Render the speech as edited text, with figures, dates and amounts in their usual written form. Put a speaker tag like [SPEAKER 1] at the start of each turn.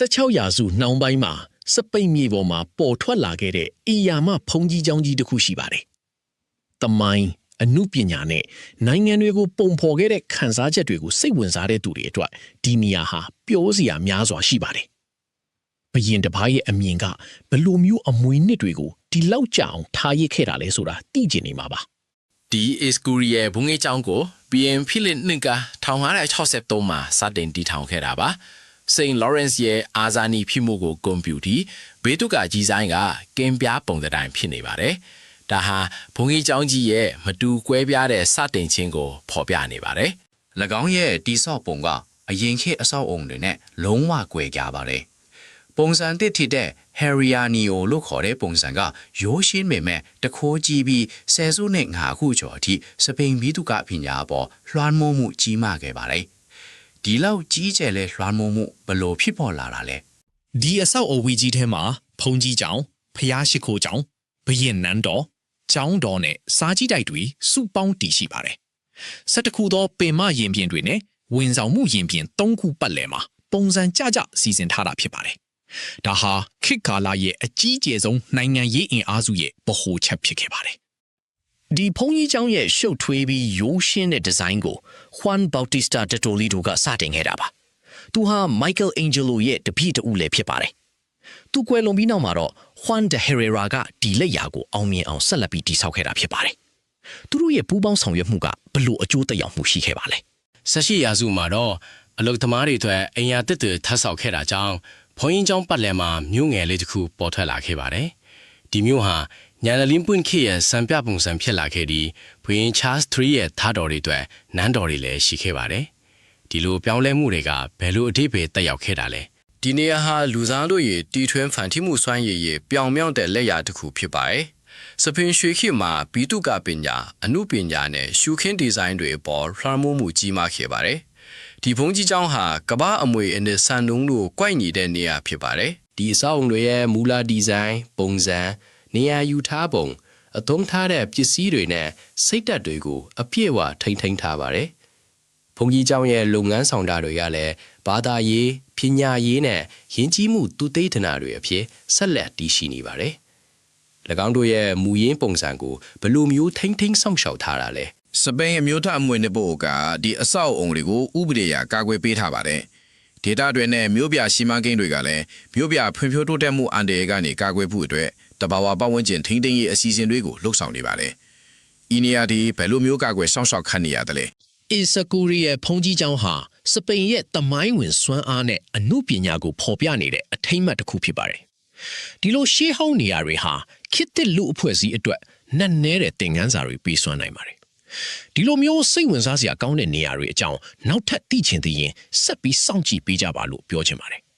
[SPEAKER 1] 16ရာစုနှောင်းပိုင်းမှာစပိန်မြေပေါ်မှာပေါ်ထွက်လာခဲ့တဲ့အီယာမဖုန်ကြီးကျောင်းကြီးတစ်ခုရှိပါတယ်။တမိုင်းအမှုပညာနဲ့နိုင်ငံတွေကိုပုံဖော်ခဲ့တဲ့ခန်းစားချက်တွေကိုစိတ်ဝင်စားတဲ့သူတွေအတွက်ဒီနေရာဟာပြောစရာများစွာရှိပါတယ်။ဘရင်တစ်ပါးရဲ့အမြင်ကဘယ်လိုမျိုးအမွေနှစ်တွေကိုဒီလောက်ကြအောင်ထားရစ်ခဲ့တာလဲဆိုတာသိကျင်နေမှာပါ
[SPEAKER 2] ။ဒီအစ်ကူရီရဲ့ဘုံငယ်ကျောင်းကို BM ဖိလစ်နင်က1563မှာစတင်တည်ထောင်ခဲ့တာပါ။ Saint Lawrence ရဲ့အာဇာနည်ဖြစ်မှုကိုဂုဏ်ပြုပြီးဘေးတုကကြီးဆိုင်ကကင်းပြားပုံစံတိုင်းဖြစ်နေပါတယ်။ဒါဟာဘုံကြီးကျောင်းကြီးရဲ့မတူကွဲပြားတဲ့စတင်ခြင်းကိုဖော်ပြနေပါတယ်
[SPEAKER 3] ။၎င်းရဲ့တိဆောက်ပုံကအရင်ခေတ်အဆောက်အုံတွေနဲ့လုံးဝကွဲပြားပါတယ်။ပုံစံတစ်ထစ်တဲ့ Herianio လို့ခေါ်တဲ့ပုံစံကရိုးရှင်းပေမဲ့တခိုးကြီးပြီးဆယ်စုနှစ်5ခုကျော်အထိစပိန်ပြည်သူကပညာပေါ်လွှမ်းမိုးမှုကြီးမားခဲ့ပါတယ်။ဒီလောက်ကြီးကျယ်တဲ့လွှမ်းမိုးမှုဘလို့ဖြစ်ပေါ်လာတာလဲ
[SPEAKER 4] ။ဒီအဆောက်အဝီကြီးထဲမှာဖုန်ကြီးကျောင်းဖျားရှိခိုးကျောင်းဘရင်နန်းတော်ကျောင်းတော်နဲ့စားကြီးတိုက်တွေစုပေါင်းတည်ရှိပါတယ်။12ခုသောပင်မရင်ပြင်တွေနဲ့ဝန်ဆောင်မှုရင်ပြင်3ခုပတ်လည်မှာပုံစံကြကြစီစဉ်ထားတာဖြစ်ပါတယ်။ဒါဟာခေတ်ကာလရဲ့အကြီးကျယ်ဆုံးနိုင်ငံရေးအင်အားစုရဲ့ဗဟိုချက်ဖြစ်ခဲ့ပါတယ်
[SPEAKER 1] ။ဒီဖုန်ကြီးကျောင်းရဲ့ရှုပ်ထွေးပြီးရိုးရှင်းတဲ့ဒီဇိုင်းကို Juan Bautista de Toledo ကစတင်ခဲ့တာပါ။သူဟာ Michelangelo ရဲ့တပည့်တူလည်းဖြစ်ပါတယ်။သူကွယ်လွန်ပြီးနောက်မှာတော့ Juan de Herrera ကဒီလက်ရာကိုအောင်မြင်အောင်ဆက်လက်ပြီးတည်ဆောက်ခဲ့တာဖြစ်ပါတယ်။သူတို့ရဲ့ပူးပေါင်းဆောင်ရွက်မှုကဘလို့အကျိုးသက်ရောက်မှုရှိခဲ့ပါလဲ
[SPEAKER 2] ။18ရာစုမှာတော့အလုသမားတွေအတွက်အင်ယာတစ်တွေထပ်ဆောက်ခဲ့တာကြောင့်ဘုံကြီးကျောင်းပတ်လည်မှာမြို့ငယ်လေးတစ်ခုပေါ်ထွက်လာခဲ့ပါတယ်။ဒီမြို့ဟာညာလင်းပွင့်ခေရဲ့စံပြပုံစံဖြစ်လာခဲ့ပြီးဘုရင် Charles III ရဲ့သားတော်တွေအတွက်နန်းတော်တွေလည်းရှိခဲ့ပါတယ်။ဒီလိုပြောင်းလဲမှုတွေကဘယ်လိုအဓိပ္ပာယ်တက်ရောက်ခဲ့တာလဲ
[SPEAKER 3] ။ဒီနေရာဟာလူသားတို့ရဲ့တီထွင်ဖန်တီးမှုစွမ်းရည်ရဲ့ပြောင်မြောက်တဲ့လက်ရာတစ်ခုဖြစ်ပါတယ်။စပင်ရွှေခေတ်မှာဘီတုကပညာအမှုပညာနဲ့ရှုခင်းဒီဇိုင်းတွေအပေါ်လွှမ်းမိုးမှုကြီးမားခဲ့ပါတယ်။ဒီဘုံကြီးကျောင်းဟာကမ္ဘာအမွေအနှစ်စံနှုန်းတို့ကိုကြိုက်နေတဲ့နေရာဖြစ်ပါတယ်။ဒီအဆောက်အုံတွေရဲ့မူလဒီဇိုင်းပုံစံနေရာယူထားပုံအသုံးထားတဲ့ပစ္စည်းတွေနဲ့စိတ်ဓာတ်တွေကိုအပြည့်အဝထိန်းသိမ်းထားပါတယ်။ဘုံကြီးကျောင်းရဲ့လုပ်ငန်းဆောင်တာတွေကလည်းဘာသာရေးပညာရေးနဲ့ယဉ်ကျေးမှုသူသိဒနာတွေအဖြစ်ဆက်လက်တည်ရှိနေပါတယ်။၎င်းတို့ရဲ့မူရင်းပုံစံကိုဘယ်လိုမျိုးထိန်းသိမ်းဆောင်ရှောက်ထားတာလဲ
[SPEAKER 5] စပိန်အမျိုးသားအမွေနှစ်ပုတ်ကဒီအဆောက်အုံတွေကိုဥပဒေအရကာကွယ်ပေးထားပါတယ်။ဒေတာတွေနဲ့မြို့ပြစီမံကိန်းတွေကလည်းမြို့ပြဖွံ့ဖြိုးတိုးတက်မှုအန်တရာယ်ကနေကာကွယ်ဖို့အတွက်တဘာဝပတ်ဝန်းကျင်ထိန်းသိမ်းရေးအစီအစဉ်တွေကိုလှုပ်ဆောင်နေပါတယ်။ဤနေရာဒီဘယ်လိုမျိုးကာကွယ်စောင့်ရှောက်ခံနေရတယ်လဲ
[SPEAKER 1] ။အီစကူရီရဲ့ဖုန်ကြီးကျောင်းဟာစပိန်ရဲ့တမိုင်းဝင်စွမ်းအားနဲ့အမှုပညာကိုဖော်ပြနေတဲ့အထိမ်းအမှတ်တစ်ခုဖြစ်ပါတယ်။ဒီလိုရှေးဟောင်းနေရာတွေဟာခေတ်သစ်လူအဖွဲ့အစည်းအတွက်နက်နဲတဲ့သင်ခန်းစာတွေပေးစွမ်းနိုင်ပါတယ်။ဒီလိုမျိုးစိတ်ဝင်စားစရာကောင်းတဲ့နေရာတွေအကြောင်းနောက်ထပ်သိချင်သေးရင်ဆက်ပြီးစောင့်ကြည့်ပေးကြပါလို့ပြောချင်ပါတယ်။